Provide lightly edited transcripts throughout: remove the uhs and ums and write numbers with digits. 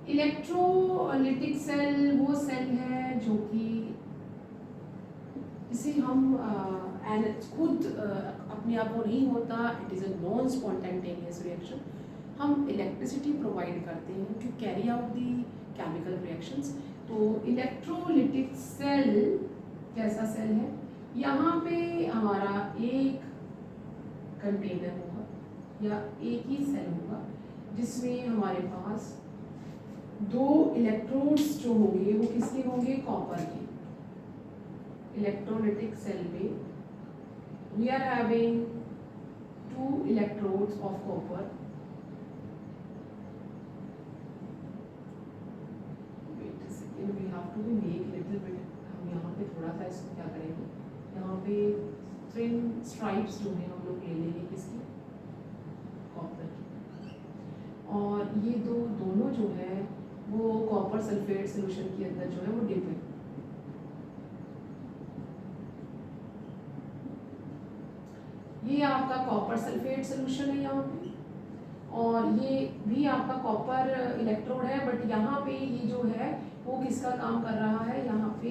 Electrolytic cell वो cell है जो कि इसे हम खुद अपने आप को नहीं होता, it is a non spontaneous reaction. हम इलेक्ट्रिसिटी प्रोवाइड करते हैं to carry out the chemical reactions. तो इलेक्ट्रोलिटिक सेल कैसा सेल है, यहाँ पे हमारा एक कंटेनर होगा या एक ही सेल होगा जिसमें हमारे पास दो इलेक्ट्रोड्स जो होंगे वो किसके होंगे, कॉपर के। इलेक्ट्रोलिटिक सेल में we are having two electrodes of copper. Wait a second, we have to make little bit, हम यहाँ पे थोड़ा सा इसको क्या करेंगे, यहाँ पे thin stripes जो है हम लोग ले लेंगे किसकी, कॉपर की। और ये दोनों जो है वो कॉपर सल्फेट सोल्यूशन के अंदर जो है वो डिप है। ये आपका कॉपर सल्फेट सोल्यूशन है यहाँ पे, और ये भी आपका कॉपर इलेक्ट्रोड है, बट यहाँ पे ये जो है वो किसका काम कर रहा है, यहाँ पे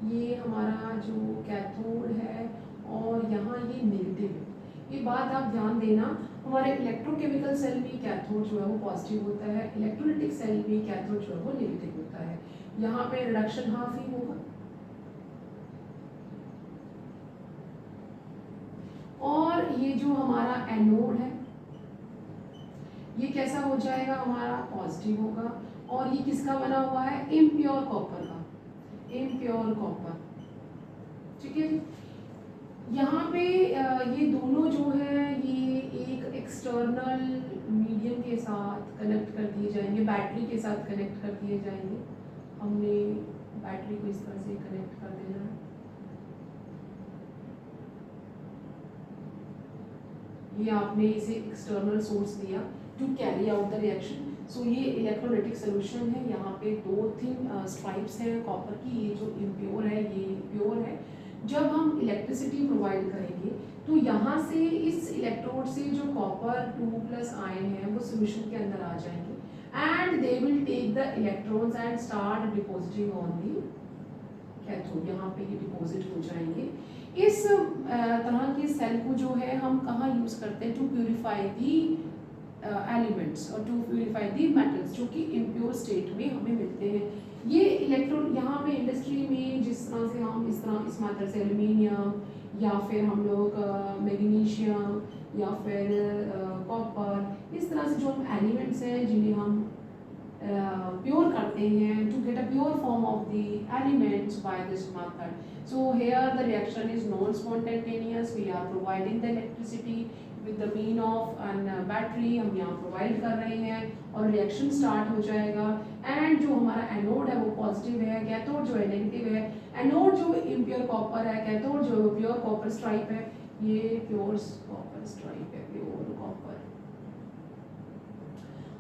ये हमारा जो कैथोड है और यहाँ ये नेगेटिव है। ये बात आप ध्यान देना, हमारे इलेक्ट्रोकेमिकल सेल में कैथोड जो है वो पॉजिटिव होता है, इलेक्ट्रोलिटिक सेल में कैथोड जो है वो नेगेटिव होता है। यहाँ पे रिडक्शन हाफ ही होगा। और ये जो हमारा एनोड है ये कैसा हो जाएगा, हमारा पॉजिटिव होगा। और ये किसका बना हुआ है, इम्प्योर कॉपर का, इम्प्योर कॉपर। ठीक है जी। यहाँ पे ये दोनों जो है ये एक एक्सटर्नल मीडियम के साथ कनेक्ट कर दिए जाएंगे, बैटरी के साथ कनेक्ट कर दिए जाएंगे। हमने बैटरी को इस तरह से कनेक्ट कर देना है। ये आपने इसे एक्सटर्नल सोर्स दिया to carry out the reaction. So ये इलेक्ट्रोलिटिक सोल्यूशन है, यहाँ पे दो थिन स्ट्राइप्स हैं कॉपर की, ये जो इम्प्योर है ये प्योर है। जब हम इलेक्ट्रिसिटी प्रोवाइड करेंगे तो यहाँ से इस इलेक्ट्रोड से जो कॉपर 2+ आयन है वो सोल्यूशन के अंदर आ जाएंगे and they will take the electrons and start depositing on the cathode. यहाँ पे ये डिपॉजिट हो जाएंगे। इस तरह के सेल को जो है हम कहाँ यूज करते हैं, टू प्यूरिफाई दी एलिमेंट्स और टू प्यूरिफाई दी मेटल्स जो कि इम्प्योर स्टेट में हमें मिलते हैं। ये इलेक्ट्रॉन यहाँ पे इंडस्ट्री में जिस तरह से हम इस मेथड से एल्युमिनियम या फिर हम लोग मैग्नीशियम या फिर कॉपर, इस तरह से जो हम एलिमेंट्स हैं जिन्हें हम प्योर करते हैं to get a pure form of the elements by this method. So here the reaction is non-spontaneous. We are providing the electricity with the mean of an battery, हम यहाँ प्रोवाइड कर रहे हैं और रिएक्शन स्टार्ट हो जाएगा। And जो हमारा एनोड है वो पॉजिटिव है, कैथोड जो है नेगेटिव है। एनोड जो इम्प्योर कॉपर है, कैथोड जो प्योर कॉपर स्ट्राइप है, ये प्योर कॉपर स्ट्राइप है, प्योर कॉपर।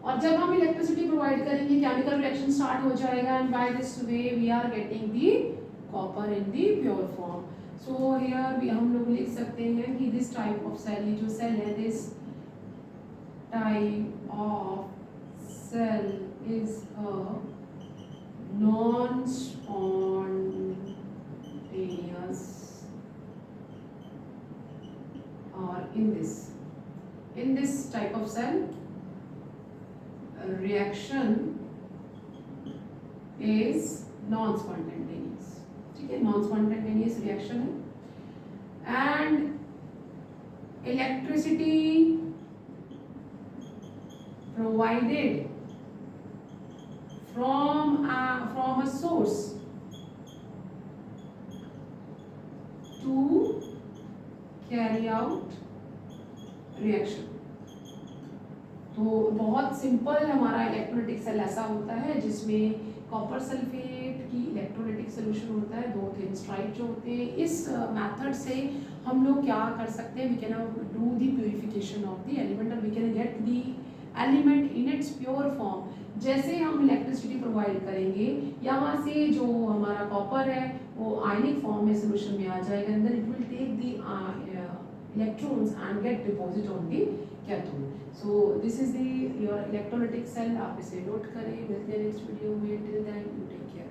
और जब हम इलेक्ट्रिसिटी प्रोवाइड करेंगे केमिकल रिएक्शन स्टार्ट हो जाएगा and by this way we are getting the copper in the pure form. So here भी हम लोग लिख सकते हैं कि दिस टाइप ऑफ सेल, ये जो सेल है, this type of cell is a non spontaneous और in this type of cell reaction is non-spontaneous। ठीक है, नॉन स्पॉन्टेनियस रिएक्शन है and electricity provided from a source to carry out reaction। तो बहुत simple हमारा electrolytic cell ऐसा होता है जिसमें कॉपर सल्फेट की इलेक्ट्रोलिटिक सोल्यूशन होता है, दो थिन स्ट्राइप जो होते हैं। इस मेथड से हम लोग क्या कर सकते हैं, we can do the purification of the element और we can get the element in its pure form. जैसे हम इलेक्ट्रिसिटी प्रोवाइड करेंगे, यहाँ से जो हमारा कॉपर है वो आयनिक फॉर्म में सोल्यूशन में आ जाएगा, then it will take the electrons and get deposit on the cathode. So this is the your electrolytic cell. आप इसे नोट करें। मिलते हैं नेक्स्ट वीडियो में। Till then you take care.